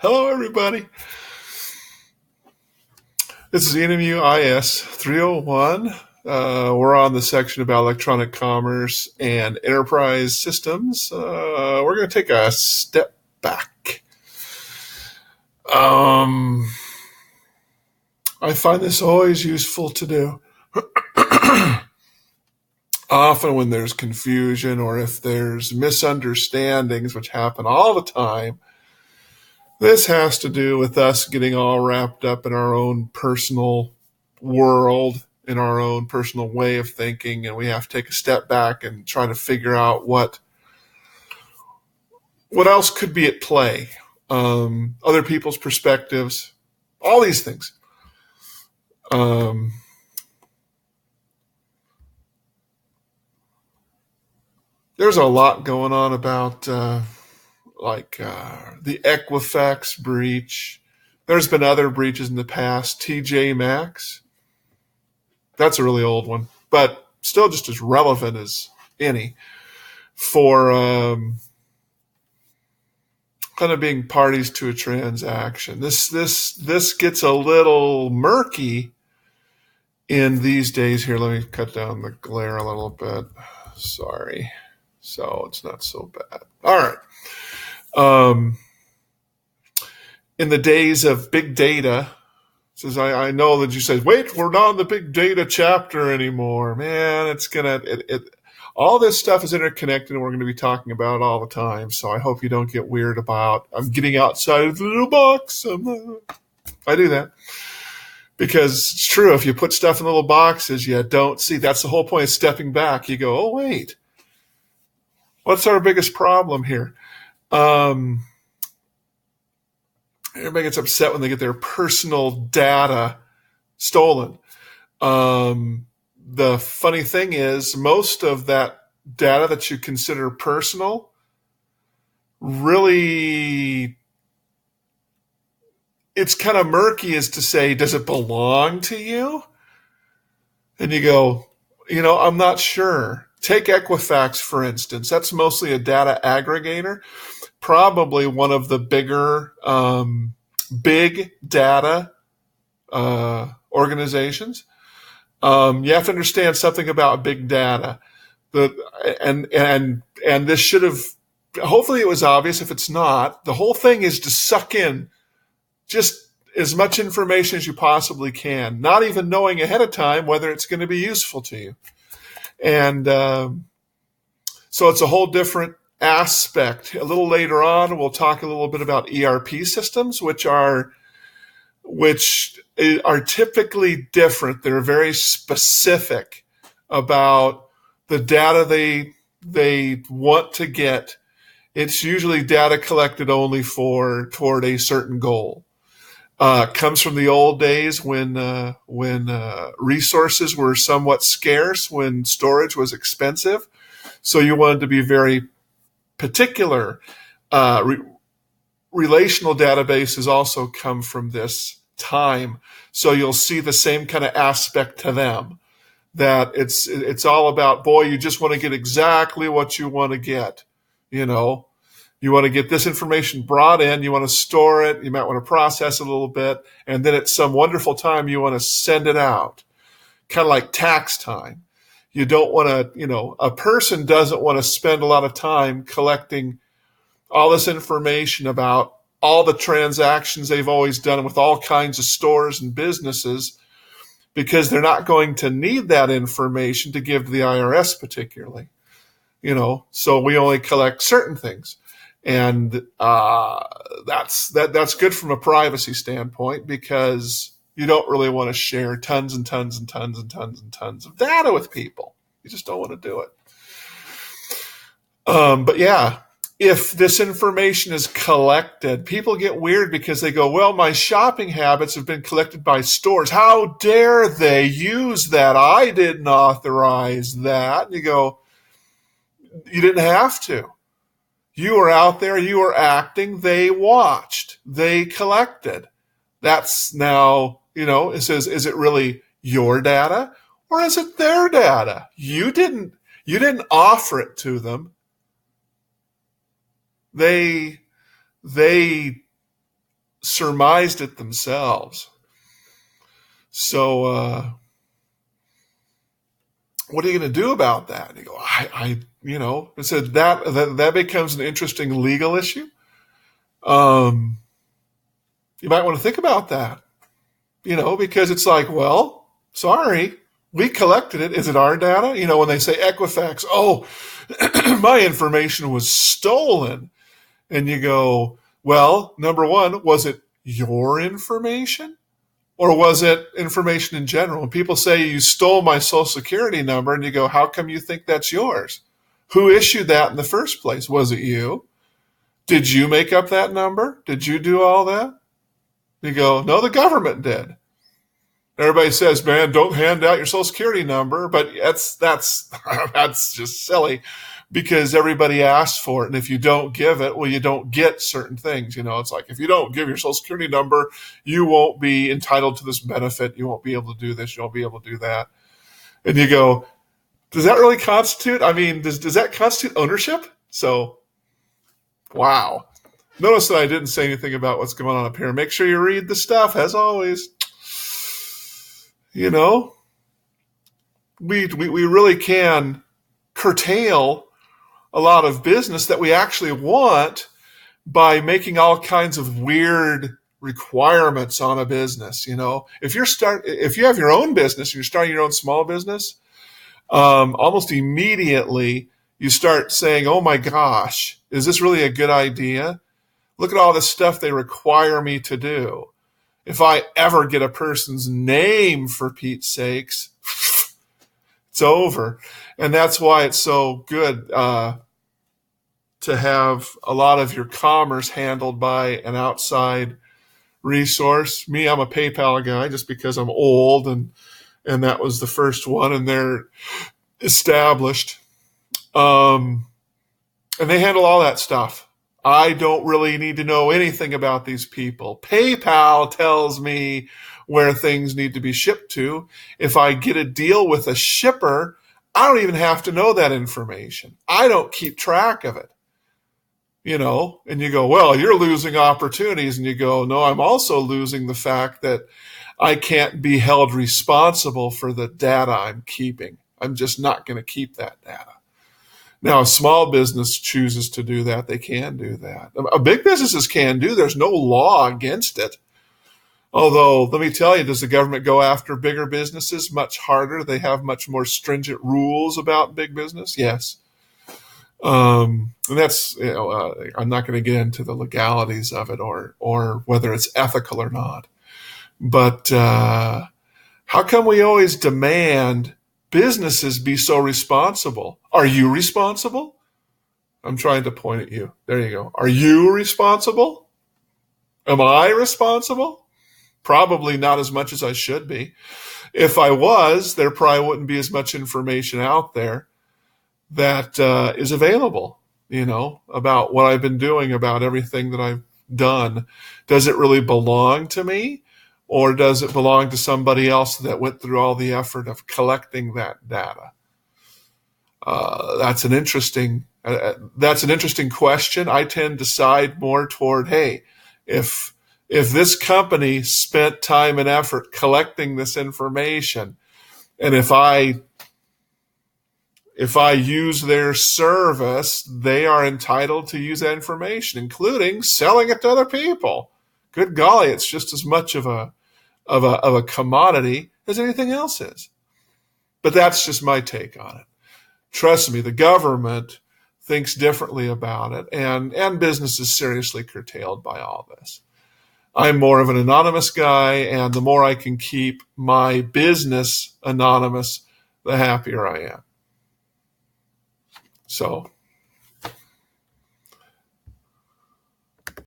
Hello, everybody. This is ENMU IS 301. We're on the section about electronic commerce and enterprise systems. We're going to take a step back. I find this always useful to do. Often when there's confusion or if there's misunderstandings, which happen all the time, this has to do with us getting all wrapped up in our own personal world, in our own personal way of thinking, and we have to take a step back and try to figure out what else could be at play, other people's perspectives, all these things. There's a lot going on about the Equifax breach. There's been other breaches in the past. TJ Maxx. That's a really old one, but still just as relevant as any for kind of being parties to a transaction. This gets a little murky in these days. Here, let me cut down the glare a little bit. Sorry. So it's not so bad. All right. In the days of big data, says I know that you said, wait, we're not in the big data chapter anymore. Man, all this stuff is interconnected, and we're going to be talking about it all the time. So I hope you don't get weird about I'm getting outside of the little box. I do that because it's true. If you put stuff in little boxes, you don't see. That's the whole point of stepping back. You go, oh wait, what's our biggest problem here? Everybody gets upset when they get their personal data stolen. The funny thing is, most of that data that you consider personal, really, it's kind of murky as to say, does it belong to you? And you go, I'm not sure. Take Equifax, for instance. That's mostly a data aggregator. Probably one of the bigger big data organizations. You have to understand something about big data. And this should have, hopefully it was obvious. If it's not, the whole thing is to suck in just as much information as you possibly can, not even knowing ahead of time whether it's going to be useful to you. And so it's a whole different aspect. A little later on, we'll talk a little bit about ERP systems, which are typically different. They're very specific about the data they want to get. It's usually data collected only toward a certain goal. Comes from the old days when resources were somewhat scarce, when storage was expensive. So you wanted to be very particular. Relational databases also come from this time. So you'll see the same kind of aspect to them, that it's all about, boy, you just want to get exactly what you want to get. You want to get this information brought in, you want to store it, you might want to process it a little bit, and then at some wonderful time you want to send it out. Kind of like tax time. You don't want to, a person doesn't want to spend a lot of time collecting all this information about all the transactions they've always done with all kinds of stores and businesses, because they're not going to need that information to give to the IRS particularly. So we only collect certain things. And that's good from a privacy standpoint, because you don't really want to share tons and tons and tons and tons and tons of data with people. You just don't want to do it. But yeah, if this information is collected, people get weird because they go, well, my shopping habits have been collected by stores. How dare they use that? I didn't authorize that. And you go, you didn't have to. You were out there, you were acting, they watched, they collected. That's now, it says, is it really your data or is it their data? You didn't offer it to them. They surmised it themselves. So what are you going to do about that? And you go, it said that becomes an interesting legal issue. You might want to think about that, because it's like, well, sorry, we collected it. Is it our data? When they say Equifax, oh, my information was stolen. And you go, well, number one, was it your information? Or was it information in general? And people say you stole my social security number, and you go, how come you think that's yours? Who issued that in the first place? Was it you? Did you make up that number? Did you do all that? You go, no, the government did. Everybody says, man, don't hand out your social security number, but that's just silly, because everybody asks for it. And if you don't give it, well, you don't get certain things. It's like, if you don't give your social security number, you won't be entitled to this benefit. You won't be able to do this. You won't be able to do that. And you go, does that really constitute? Does that constitute ownership? So, wow. Notice that I didn't say anything about what's going on up here. Make sure you read the stuff, as always. We really can curtail a lot of business that we actually want by making all kinds of weird requirements on a business. If you have your own business and you're starting your own small business, almost immediately you start saying, oh my gosh, is this really a good idea? Look at all this stuff they require me to do. If I ever get a person's name, for Pete's sakes, it's over. And that's why it's so good to have a lot of your commerce handled by an outside resource. Me, I'm a PayPal guy just because I'm old, and that was the first one, and they're established. And they handle all that stuff. I don't really need to know anything about these people. PayPal tells me where things need to be shipped to. If I get a deal with a shipper, I don't even have to know that information. I don't keep track of it. And you go, well, you're losing opportunities. And you go, no, I'm also losing the fact that I can't be held responsible for the data I'm keeping. I'm just not going to keep that data. Now, a small business chooses to do that. They can do that. Big businesses can do. There's no law against it. Although, let me tell you, does the government go after bigger businesses much harder? They have much more stringent rules about big business. Yes. And that's, I'm not going to get into the legalities of it or whether it's ethical or not. But how come we always demand businesses be so responsible? Are you responsible? I'm trying to point at you. There you go. Are you responsible? Am I responsible? Probably not as much as I should be. If I was, there probably wouldn't be as much information out there that is available, about what I've been doing, about everything that I've done. Does it really belong to me? Or does it belong to somebody else that went through all the effort of collecting that data? That's an interesting question. I tend to side more toward, hey, if this company spent time and effort collecting this information, and if I use their service, they are entitled to use that information, including selling it to other people. Good golly, it's just as much of a commodity as anything else is. But that's just my take on it. Trust me, the government thinks differently about it, and business is seriously curtailed by all this. I'm more of an anonymous guy, and the more I can keep my business anonymous, the happier I am. So